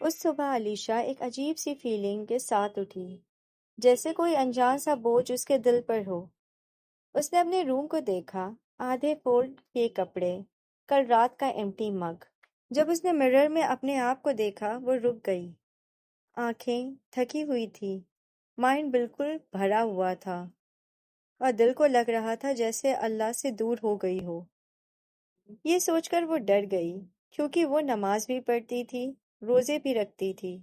اس صبح علیشا ایک عجیب سی فیلنگ کے ساتھ اٹھی، جیسے کوئی انجان سا بوجھ اس کے دل پر ہو۔ اس نے اپنے روم کو دیکھا، آدھے فولڈ کیے کپڑے، کل رات کا ایمٹی مگ۔ جب اس نے مرر میں اپنے آپ کو دیکھا وہ رک گئی۔ آنکھیں تھکی ہوئی تھی، مائنڈ بالکل بھرا ہوا تھا، اور دل کو لگ رہا تھا جیسے اللہ سے دور ہو گئی ہو۔ یہ سوچ کر وہ ڈر گئی، کیونکہ وہ نماز بھی پڑھتی تھی، روزے بھی رکھتی تھی۔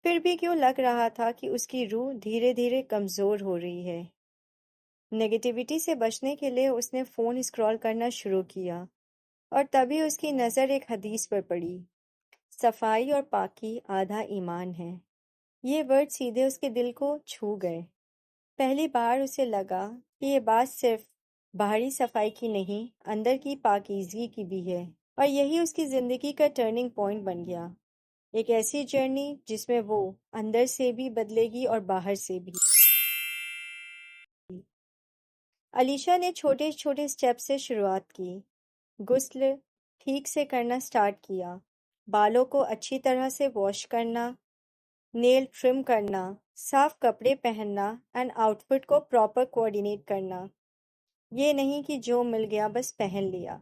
پھر بھی کیوں لگ رہا تھا کہ اس کی روح دھیرے دھیرے کمزور ہو رہی ہے۔ نیگیٹیوٹی سے بچنے کے لیے اس نے فون اسکرول کرنا شروع کیا، اور تبھی اس کی نظر ایک حدیث پر پڑی، صفائی اور پاکی آدھا ایمان ہے۔ یہ ورڈ سیدھے اس کے دل کو چھو گئے۔ پہلی بار اسے لگا کہ یہ بات صرف باہری صفائی کی نہیں، اندر کی پاکیزگی کی بھی ہے، اور یہی اس کی زندگی کا ٹرننگ پوائنٹ بن گیا۔ ایک ایسی جرنی جس میں وہ اندر سے بھی بدلے گی اور باہر سے بھی۔ علیشا نے چھوٹے چھوٹے سٹیپ سے شروعات کی۔ غسل ٹھیک سے کرنا سٹارٹ کیا، بالوں کو اچھی طرح سے واش کرنا، نیل ٹرم کرنا، صاف کپڑے پہننا اینڈ آؤٹ فٹ کو پراپر کوآرڈینیٹ کرنا۔ یہ نہیں کہ جو مل گیا بس پہن لیا۔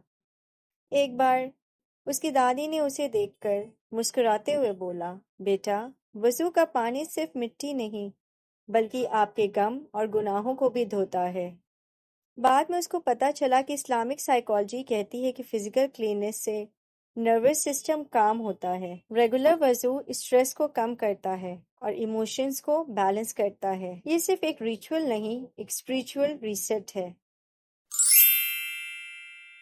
ایک بار اس کی دادی نے اسے دیکھ کر مسکراتے ہوئے بولا، بیٹا، وضو کا پانی صرف مٹی نہیں بلکہ آپ کے غم اور گناہوں کو بھی دھوتا ہے۔ بعد میں اس کو پتہ چلا کہ اسلامک سائیکالوجی کہتی ہے کہ فزیکل کلیننس سے نروس سسٹم کام ہوتا ہے۔ ریگولر وضو اسٹریس کو کم کرتا ہے اور ایموشنز کو بیلنس کرتا ہے۔ یہ صرف ایک ریچول نہیں، ایک اسپریچول ریسیٹ ہے۔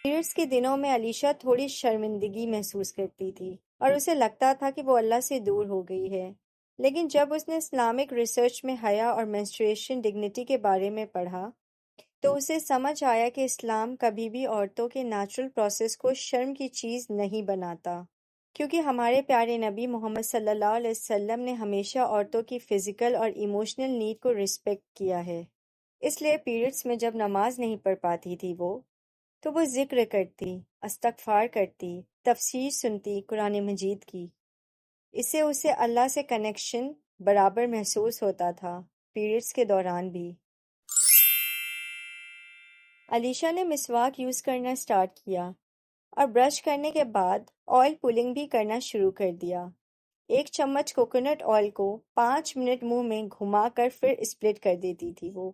پیریڈز کے دنوں میں علیشا تھوڑی شرمندگی محسوس کرتی تھی، اور اسے لگتا تھا کہ وہ اللہ سے دور ہو گئی ہے۔ لیکن جب اس نے اسلامک ریسرچ میں حیا اور مینسٹریشن ڈگنیٹی کے بارے میں پڑھا تو اسے سمجھ آیا کہ اسلام کبھی بھی عورتوں کے نیچرل پروسیس کو شرم کی چیز نہیں بناتا، کیونکہ ہمارے پیارے نبی محمد صلی اللہ علیہ وسلم نے ہمیشہ عورتوں کی فزیکل اور ایموشنل نیڈ کو رسپیکٹ کیا ہے۔ اس لیے پیریڈز میں جب نماز نہیں پڑھ پاتی تھی تو وہ ذکر کرتی، استغفار کرتی، تفسیر سنتی قرآن مجید کی۔ اس سے اسے اللہ سے کنیکشن برابر محسوس ہوتا تھا، پیریڈز کے دوران بھی۔ علیشا نے مسواک یوز کرنا سٹارٹ کیا، اور برش کرنے کے بعد آئل پولنگ بھی کرنا شروع کر دیا۔ 1 چمچ کوکونٹ آئل کو 5 منٹ منہ میں گھما کر پھر اسپلٹ کر دیتی تھی وہ۔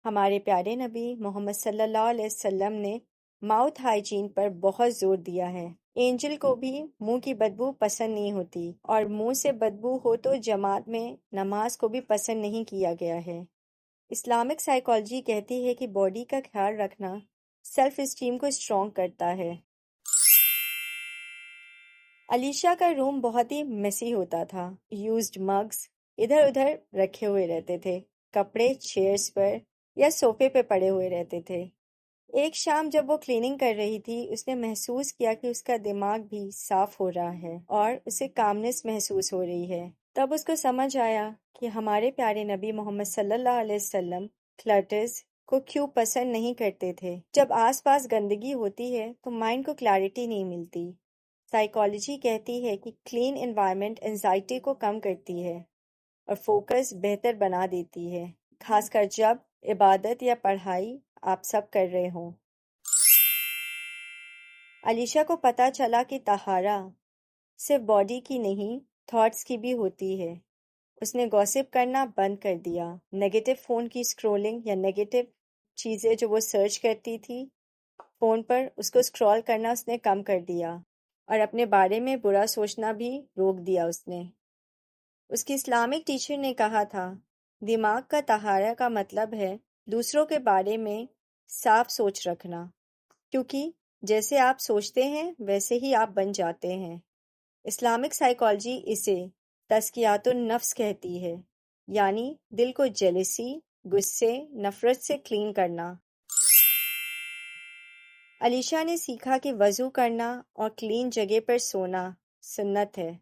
ہمارے پیارے نبی محمد صلی اللہ علیہ وسلم نے ماؤتھ ہائیجین پر بہت زور دیا ہے۔ اینجل کو بھی منہ کی بدبو پسند نہیں ہوتی، اور منہ سے بدبو ہو تو جماعت میں نماز کو بھی پسند نہیں کیا گیا ہے۔ اسلامک سائیکالوجی کہتی ہے کہ باڈی کا خیال رکھنا سیلف اسٹیم کو اسٹرانگ کرتا ہے۔ علیشا کا روم بہت ہی میسی ہوتا تھا، یوزڈ مگز ادھر ادھر رکھے ہوئے رہتے تھے، کپڑے چیئرز پر یا صوفے پہ پڑے ہوئے رہتے تھے۔ ایک شام جب وہ کلیننگ کر رہی تھی، اس نے محسوس کیا کہ اس کا دماغ بھی صاف ہو رہا ہے اور اسے کامنس محسوس ہو رہی ہے۔ تب اس کو سمجھ آیا کہ ہمارے پیارے نبی محمد صلی اللہ علیہ وسلم کلٹرز کو کیوں پسند نہیں کرتے تھے۔ جب آس پاس گندگی ہوتی ہے تو مائنڈ کو کلیئرٹی نہیں ملتی۔ سائیکالوجی کہتی ہے کہ کلین انوائرمنٹ انزائٹی کو کم کرتی ہے اور فوکس بہتر بنا دیتی ہے، خاص کر جب عبادت یا پڑھائی آپ سب کر رہے ہوں۔ علیشا کو پتہ چلا کہ طہارہ صرف باڈی کی نہیں، تھاٹس کی بھی ہوتی ہے۔ اس نے گوسپ کرنا بند کر دیا، نیگیٹو فون کی اسکرولنگ یا نیگیٹو چیزیں جو وہ سرچ کرتی تھی فون پر، اس کو اسکرول کرنا اس نے کم کر دیا، اور اپنے بارے میں برا سوچنا بھی روک دیا اس نے۔ اس کی اسلامک ٹیچر نے کہا تھا، دماغ کا طہارہ کا مطلب ہے دوسروں کے بارے میں صاف سوچ رکھنا، کیونکہ جیسے آپ سوچتے ہیں ویسے ہی آپ بن جاتے ہیں۔ اسلامک سائیکالوجی اسے تزکیات النفس کہتی ہے، یعنی دل کو جیلسی، غصے، نفرت سے کلین کرنا۔ علیشا نے سیکھا کہ وضو کرنا اور کلین جگہ پر سونا سنت ہے۔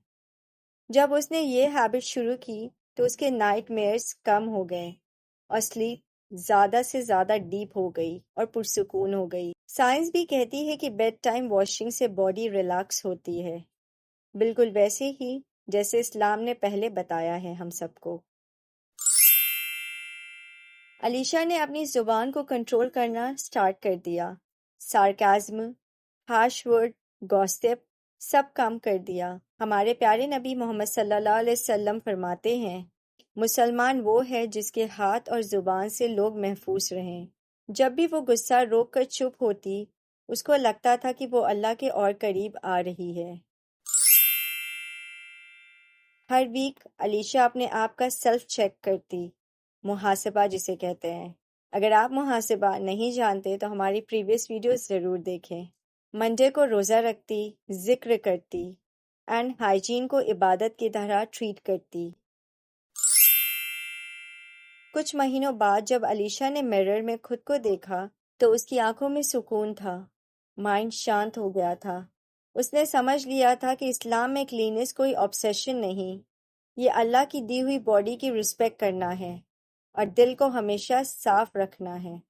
جب اس نے یہ ہیبٹ شروع کی تو اس کے نائٹ میئرز کم ہو گئے اور سلیپ زیادہ سے زیادہ ڈیپ ہو گئی اور پرسکون ہو گئی۔ سائنس بھی کہتی ہے کہ بیڈ ٹائم واشنگ سے باڈی ریلیکس ہوتی ہے۔ بالکل ویسے ہی جیسے اسلام نے پہلے بتایا ہے ہم سب کو۔ علیشا نے اپنی زبان کو کنٹرول کرنا سٹارٹ کر دیا۔ سارکازم، ہارش ورڈ، گوسپ سب کم کر دیا۔ ہمارے پیارے نبی محمد صلی اللہ علیہ وسلم فرماتے ہیں، مسلمان وہ ہے جس کے ہاتھ اور زبان سے لوگ محفوظ رہیں۔ جب بھی وہ غصہ روک کر چپ ہوتی، اس کو لگتا تھا کہ وہ اللہ کے اور قریب آ رہی ہے۔ ہر ویک علیشا اپنے آپ کا سیلف چیک کرتی، محاسبہ جسے کہتے ہیں۔ اگر آپ محاسبہ نہیں جانتے تو ہماری پریویس ویڈیوز ضرور دیکھیں۔ منڈے کو روزہ رکھتی، ذکر کرتی، اینڈ ہائیجین کو عبادت کی طرح ٹریٹ کرتی۔ کچھ مہینوں بعد جب علیشا نے مرر میں خود کو دیکھا تو اس کی آنکھوں میں سکون تھا، مائنڈ شانت ہو گیا تھا۔ اس نے سمجھ لیا تھا کہ اسلام میں کلیننس کوئی آبسیشن نہیں، یہ اللہ کی دی ہوئی باڈی کی رسپیکٹ کرنا ہے اور دل کو ہمیشہ صاف رکھنا ہے۔